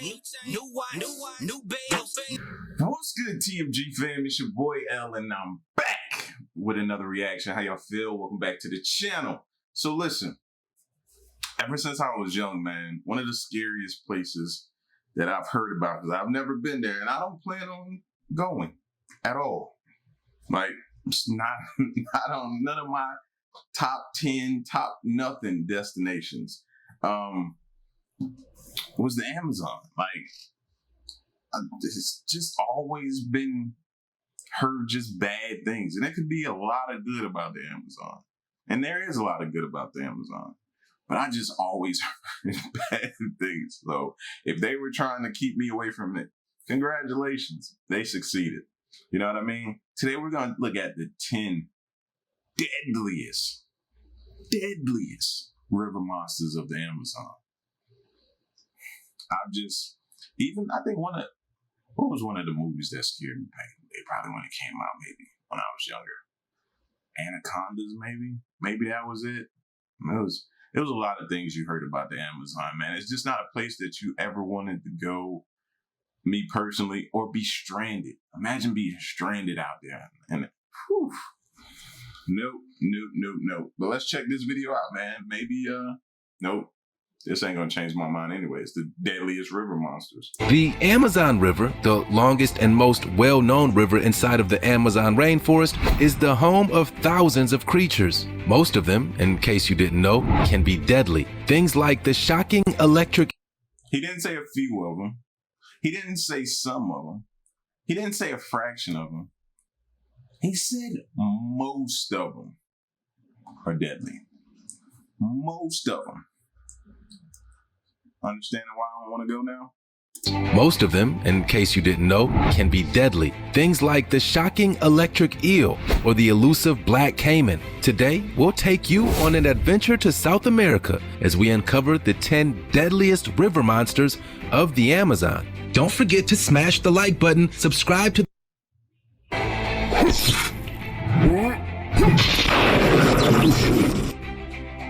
New babe. What's good, TMG fam? It's your boy L, and I'm back with another reaction. How y'all feel? Welcome back to the channel. So listen, ever since I was young, man, one of the scariest places that I've heard about, because I've never been there, and I don't plan on going at all. Like, it's not on none of my top 10, top nothing destinations. Was the Amazon. Like, it's just always been heard just bad things. And there could be a lot of good about the Amazon. And there is a lot of good about the Amazon. But I just always heard bad things. So if they were trying to keep me away from it, congratulations. They succeeded. You know what I mean? Today we're going to look at the 10 deadliest river monsters of the Amazon. I think what was one of the movies that scared me? Probably when it came out, maybe when I was younger. Anacondas, maybe? Maybe that was it. It was a lot of things you heard about the Amazon, man. It's just not a place that you ever wanted to go, me personally, or be stranded. Imagine being stranded out there. And whew, nope. But let's check this video out, man. Maybe, nope. This ain't gonna change my mind anyway. It's the deadliest river monsters. The Amazon River, the longest and most well-known river inside of the Amazon rainforest, is the home of thousands of creatures. Most of them, in case you didn't know, can be deadly. Things like the shocking electric... He didn't say a few of them. He didn't say some of them. He didn't say a fraction of them. He said most of them are deadly. Most of them. Understanding why I don't want to go now? Most of them, in case you didn't know, can be deadly. Things like the shocking electric eel or the elusive black caiman. Today, we'll take you on an adventure to South America as we uncover the 10 deadliest river monsters of the Amazon. Don't forget to smash the like button, subscribe to...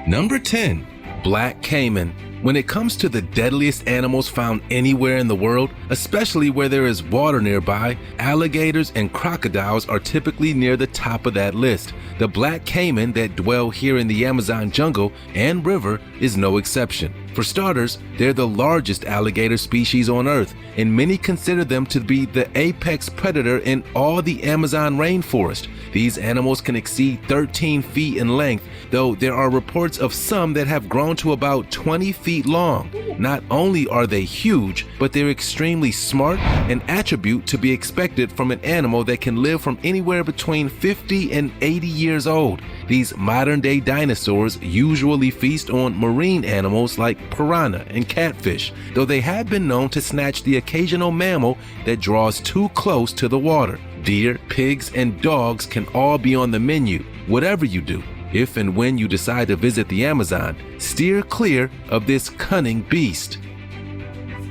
Number 10, Black Caiman. When it comes to the deadliest animals found anywhere in the world, especially where there is water nearby, alligators and crocodiles are typically near the top of that list. The black caiman that dwell here in the Amazon jungle and river is no exception. For starters, they're the largest alligator species on Earth, and many consider them to be the apex predator in all the Amazon rainforest. These animals can exceed 13 feet in length, though there are reports of some that have grown to about 20 feet long. Not only are they huge, but they're extremely smart, an attribute to be expected from an animal that can live from anywhere between 50 and 80 years old. These modern-day dinosaurs usually feast on marine animals like piranha and catfish, though they have been known to snatch the occasional mammal that draws too close to the water. Deer, pigs, and dogs can all be on the menu. Whatever you do, if and when you decide to visit the Amazon, steer clear of this cunning beast.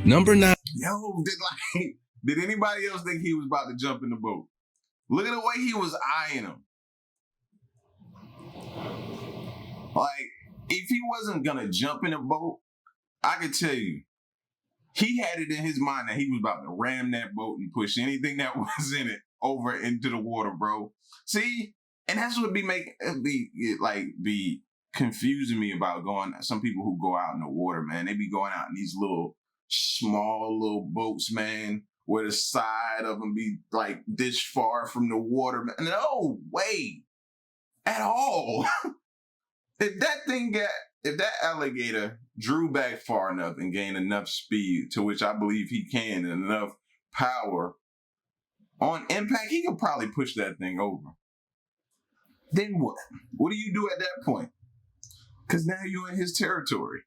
Number 9. Yo, did anybody else think he was about to jump in the boat? Look at the way he was eyeing him. Like, if he wasn't gonna jump in the boat, I could tell you, he had it in his mind that he was about to ram that boat and push anything that was in it over into the water, bro. See? And that's what be confusing me about some people who go out in the water, man. They be going out in these small little boats, man, where the side of them be like this far from the water. Man. No way at all. If that alligator drew back far enough and gained enough speed, to which I believe he can, and enough power, on impact, he could probably push that thing over. Then what? What do you do at that point? Because now you're in his territory.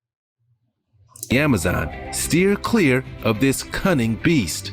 Amazon, steer clear of this cunning beast.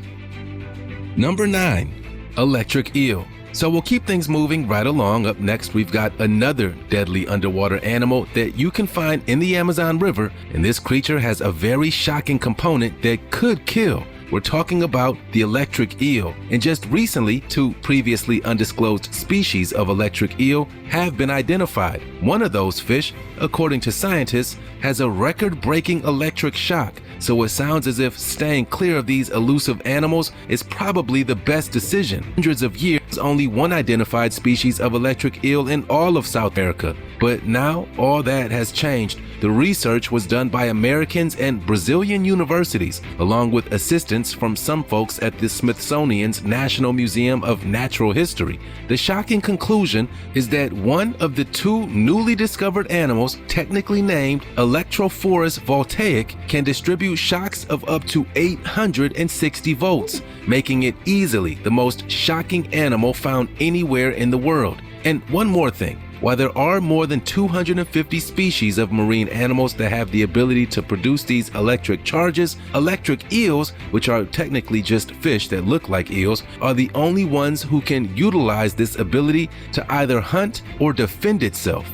Number 9, electric eel. So we'll keep things moving right along. Up next, we've got another deadly underwater animal that you can find in the Amazon River, and this creature has a very shocking component that could kill. We're talking about the electric eel, and just recently, 2 previously undisclosed species of electric eel have been identified. One of those fish, according to scientists, has a record-breaking electric shock, so it sounds as if staying clear of these elusive animals is probably the best decision. Hundreds of years, only one identified species of electric eel in all of South America. But now, all that has changed. The research was done by Americans and Brazilian universities, along with assistance from some folks at the Smithsonian's National Museum of Natural History. The shocking conclusion is that one of the 2 newly discovered animals, technically named Electrophorus voltaic, can distribute shocks of up to 860 volts, making it easily the most shocking animal found anywhere in the world. And one more thing. While there are more than 250 species of marine animals that have the ability to produce these electric charges, electric eels, which are technically just fish that look like eels, are the only ones who can utilize this ability to either hunt or defend itself.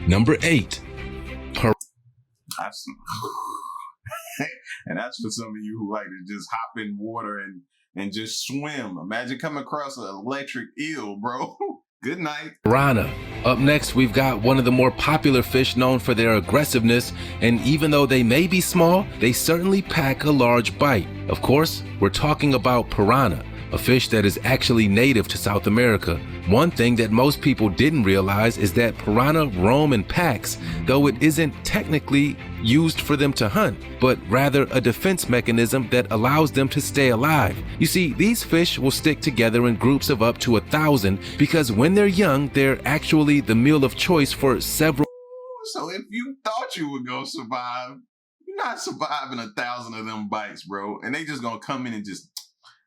Number 8. That's, and that's for some of you who like to just hop in water and just swim. Imagine coming across an electric eel, bro. Good night. Piranha. Up next, we've got one of the more popular fish known for their aggressiveness, and even though they may be small, they certainly pack a large bite. Of course, we're talking about piranha, a fish that is actually native to South America. One thing that most people didn't realize is that piranha roam in packs, though it isn't technically used for them to hunt, but rather a defense mechanism that allows them to stay alive. You see, these fish will stick together in groups of up to 1,000 because when they're young, they're actually the meal of choice for several. So if you thought you were gonna survive, you're not surviving 1,000 of them bites, bro. And they just gonna come in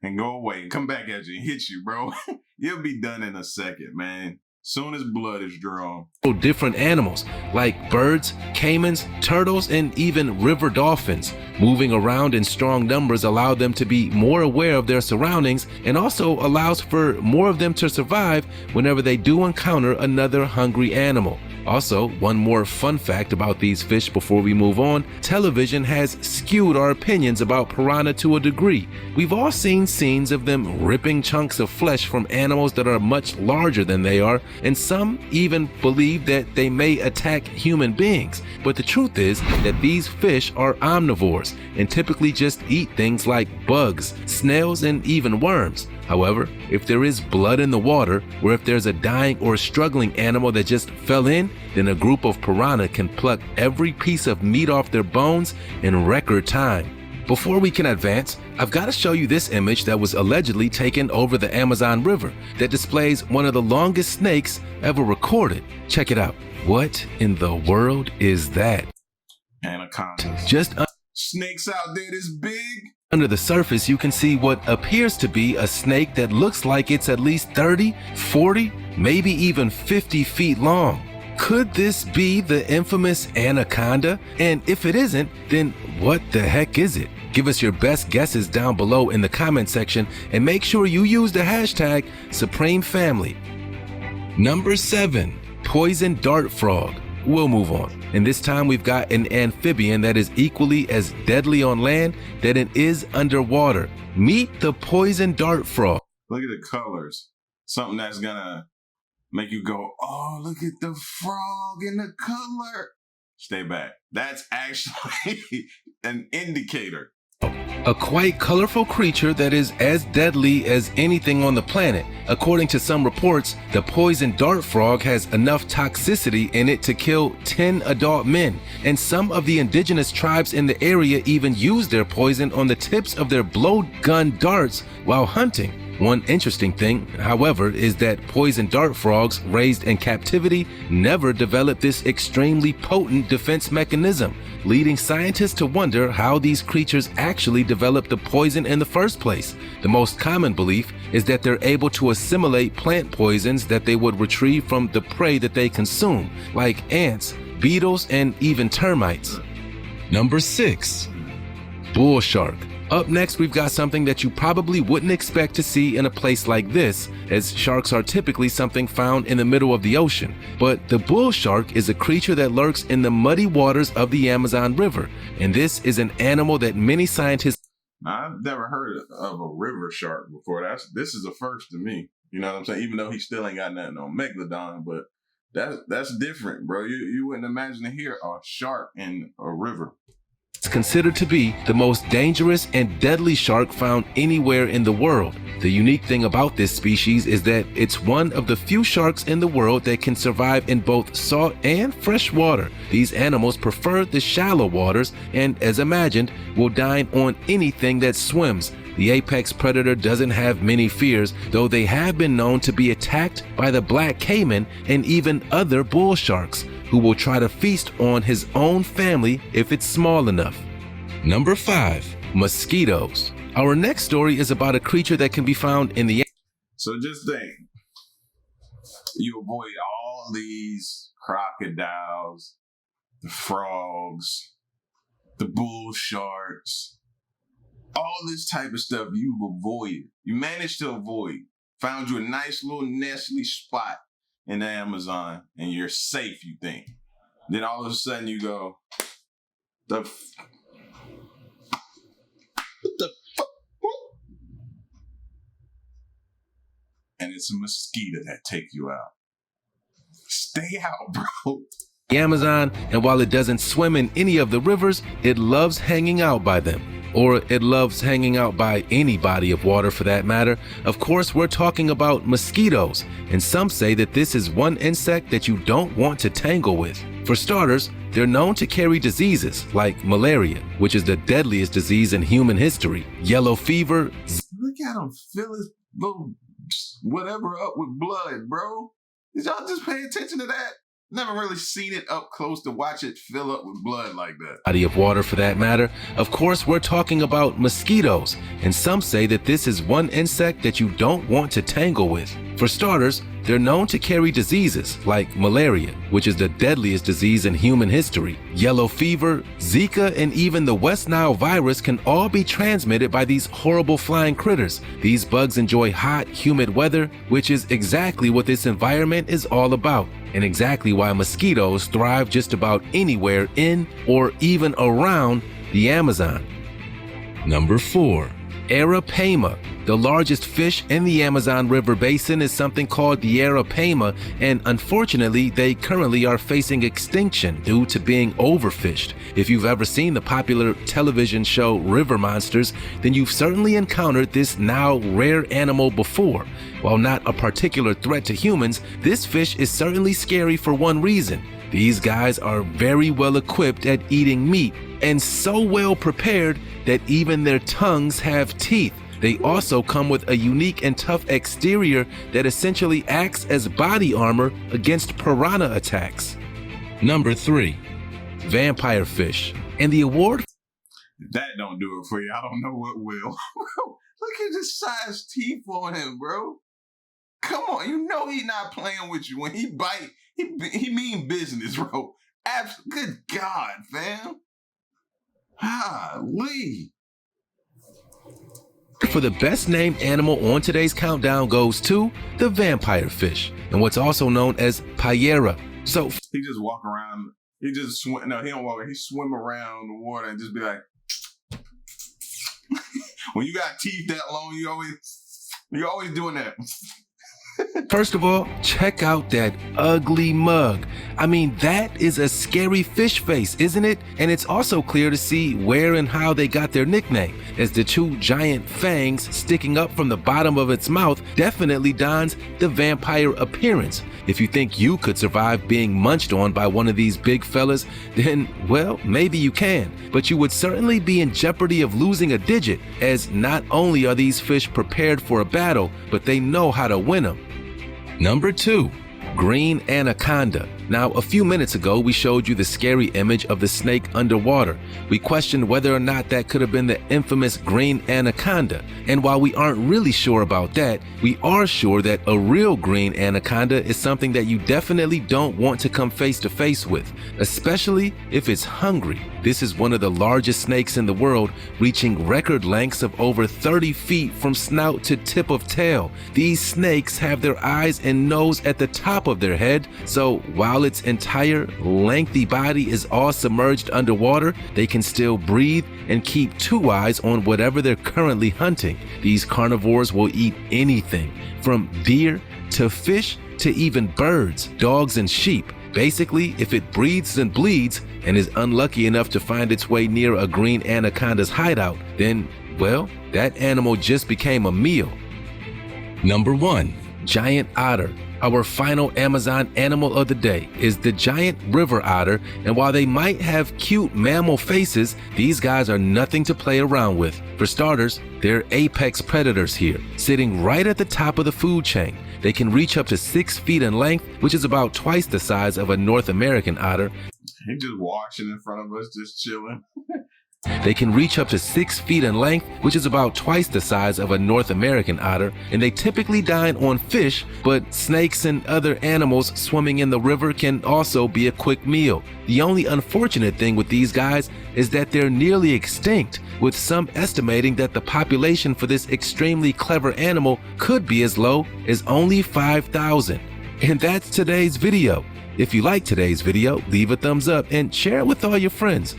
and go away and come back at you and hit you, bro. You'll be done in a second, man. Soon as blood is drawn. Different animals like birds, caimans, turtles, and even river dolphins. Moving around in strong numbers allow them to be more aware of their surroundings and also allows for more of them to survive whenever they do encounter another hungry animal. Also, one more fun fact about these fish before we move on, television has skewed our opinions about piranha to a degree. We've all seen scenes of them ripping chunks of flesh from animals that are much larger than they are, and some even believe that they may attack human beings. But the truth is that these fish are omnivores and typically just eat things like bugs, snails, and even worms. However, if there is blood in the water, or if there's a dying or struggling animal that just fell in, then a group of piranha can pluck every piece of meat off their bones in record time. Before we can advance, I've got to show you this image that was allegedly taken over the Amazon River that displays one of the longest snakes ever recorded. Check it out. What in the world is that? Anaconda. Snakes out there this big? Under the surface, you can see what appears to be a snake that looks like it's at least 30, 40, maybe even 50 feet long. Could this be the infamous Anaconda? And if it isn't, then what the heck is it? Give us your best guesses down below in the comment section and make sure you use the hashtag #SupremeFamily. Number 7, poison dart frog. We'll move on. And this time we've got an amphibian that is equally as deadly on land than it is underwater. Meet the poison dart frog. Look at the colors. Something that's gonna make you go, oh, look at the frog in the color. Stay back. That's actually an indicator. A quite colorful creature that is as deadly as anything on the planet. According to some reports, the poison dart frog has enough toxicity in it to kill 10 adult men, and some of the indigenous tribes in the area even use their poison on the tips of their blowgun darts while hunting. One interesting thing, however, is that poison dart frogs raised in captivity never developed this extremely potent defense mechanism, leading scientists to wonder how these creatures actually developed the poison in the first place. The most common belief is that they're able to assimilate plant poisons that they would retrieve from the prey that they consume, like ants, beetles, and even termites. Number 6, bull shark. Up next, we've got something that you probably wouldn't expect to see in a place like this, as sharks are typically something found in the middle of the ocean. But the bull shark is a creature that lurks in the muddy waters of the Amazon River, and this is an animal that many scientists... Now, I've never heard of a river shark before. This is a first to me. You know what I'm saying? Even though he still ain't got nothing on Megalodon, but that's different, bro. You wouldn't imagine to hear a shark in a river. It's considered to be the most dangerous and deadly shark found anywhere in the world. The unique thing about this species is that it's one of the few sharks in the world that can survive in both salt and fresh water. These animals prefer the shallow waters and, as imagined, will dine on anything that swims. The apex predator doesn't have many fears, though they have been known to be attacked by the black caiman and even other bull sharks, who will try to feast on his own family if it's small enough. Number 5. Mosquitoes. Our next story is about a creature that can be found in the... So just think, you avoid all these crocodiles, the frogs, the bull sharks, all this type of stuff you've avoided. You managed to avoid. Found you a nice little nestly spot in the Amazon, and you're safe, you think. Then all of a sudden you go, what the fuck? And it's a mosquito that take you out. Stay out, bro. The Amazon, and while it doesn't swim in any of the rivers, it loves hanging out by them. Or it loves hanging out by any body of water for that matter. Of course, we're talking about mosquitoes, and some say that this is one insect that you don't want to tangle with. For starters, they're known to carry diseases like malaria, which is the deadliest disease in human history, yellow fever. Look at him fill his little whatever up with blood, bro. Did y'all just pay attention to that? Never really seen it up close to watch it fill up with blood like that. Body of water for that matter. Of course, we're talking about mosquitoes, and some say that this is one insect that you don't want to tangle with. For starters, they're known to carry diseases like malaria, which is the deadliest disease in human history, yellow fever, Zika, and even the West Nile virus can all be transmitted by these horrible flying critters. These bugs enjoy hot, humid weather, which is exactly what this environment is all about, and exactly why mosquitoes thrive just about anywhere in or even around the Amazon. Number 4. Pema. The largest fish in the Amazon River basin is something called the Pema, and unfortunately they currently are facing extinction due to being overfished. If you've ever seen the popular television show River Monsters, then you've certainly encountered this now rare animal before. While not a particular threat to humans, this fish is certainly scary for one reason. These guys are very well equipped at eating meat, and so well prepared that even their tongues have teeth. They also come with a unique and tough exterior that essentially acts as body armor against piranha attacks. Number 3. Vampire fish. And the award... That don't do it for you. I don't know what will. Bro, look at the size teeth on him, bro. Come on, you know he not playing with you. When he bite, he mean business, bro. Good God, fam. Lee. For the best named animal on today's countdown goes to the vampire fish, and what's also known as Piranha. So he just walk around. He just swim. No, he don't walk. He swim around the water and just be like. When you got teeth that long, you always doing that. First of all, check out that ugly mug. I mean, that is a scary fish face, isn't it? And it's also clear to see where and how they got their nickname, as the two giant fangs sticking up from the bottom of its mouth definitely dons the vampire appearance. If you think you could survive being munched on by one of these big fellas, then, well, maybe you can. But you would certainly be in jeopardy of losing a digit, as not only are these fish prepared for a battle, but they know how to win them. Number 2. Green Anaconda. Now, a few minutes ago, we showed you the scary image of the snake underwater. We questioned whether or not that could have been the infamous green anaconda. And while we aren't really sure about that, we are sure that a real green anaconda is something that you definitely don't want to come face to face with, especially if it's hungry. This is one of the largest snakes in the world, reaching record lengths of over 30 feet from snout to tip of tail. These snakes have their eyes and nose at the top of their head, so while while its entire lengthy body is all submerged underwater, they can still breathe and keep two eyes on whatever they're currently hunting. These carnivores will eat anything, from deer to fish to even birds, dogs, and sheep. Basically, if it breathes and bleeds and is unlucky enough to find its way near a green anaconda's hideout, then, well, that animal just became a meal. Number 1. Giant otter. Our final Amazon animal of the day is the giant river otter, and while they might have cute mammal faces, these guys are nothing to play around with. For starters, they're apex predators here, sitting right at the top of the food chain. They can reach up to 6 feet in length, which is about twice the size of a North American otter. He just watching in front of us, just chilling. They can reach up to 6 feet in length, which is about twice the size of a North American otter, and they typically dine on fish, but snakes and other animals swimming in the river can also be a quick meal. The only unfortunate thing with these guys is that they're nearly extinct, with some estimating that the population for this extremely clever animal could be as low as only 5,000. And that's today's video. If you like today's video, leave a thumbs up and share it with all your friends.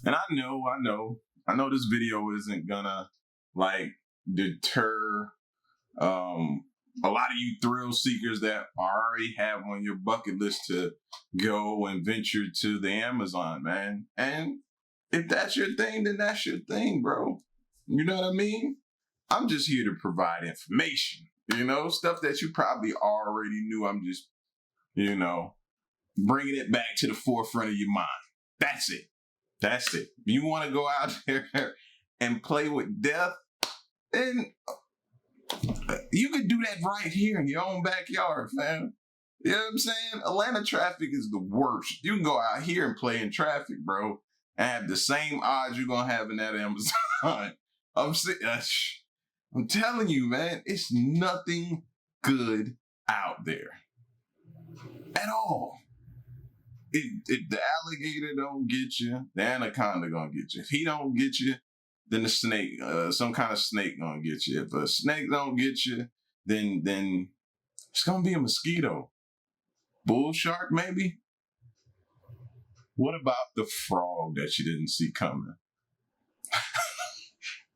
And I know this video isn't gonna like deter a lot of you thrill seekers that already have on your bucket list to go and venture to the Amazon, man. And if that's your thing, then that's your thing, bro. You know what I mean? I'm just here to provide information, stuff that you probably already knew. I'm just, bringing it back to the forefront of your mind. That's it. That's it. You want to go out there and play with death, then you could do that right here in your own backyard, fam. You know what I'm saying? Atlanta traffic is the worst. You can go out here and play in traffic, bro, and have the same odds you're going to have in that Amazon. I'm telling you, man, it's nothing good out there at all. If the alligator don't get you, the anaconda gonna get you. If he don't get you, then the snake, some kind of snake gonna get you. If a snake don't get you, then it's gonna be a mosquito. Bull shark, maybe? What about the frog that you didn't see coming?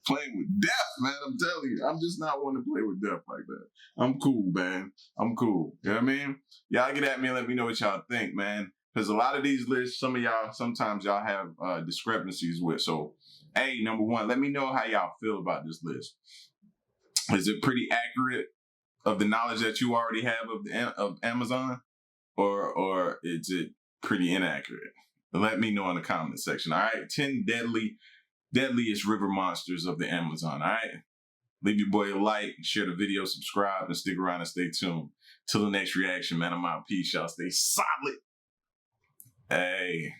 Playing with death, man, I'm telling you. I'm just not one to play with death like that. I'm cool, man. I'm cool. You know what I mean? Y'all get at me and let me know what y'all think, man. Because a lot of these lists, sometimes y'all have discrepancies with. So, hey, number one, let me know how y'all feel about this list. Is it pretty accurate of the knowledge that you already have of Amazon? Or is it pretty inaccurate? Let me know in the comment section. All right, 10 deadliest river monsters of the Amazon. All right, leave your boy a like, share the video, subscribe, and stick around and stay tuned. Till the next reaction, man, I'm out. Peace, y'all. Stay solid. Hey.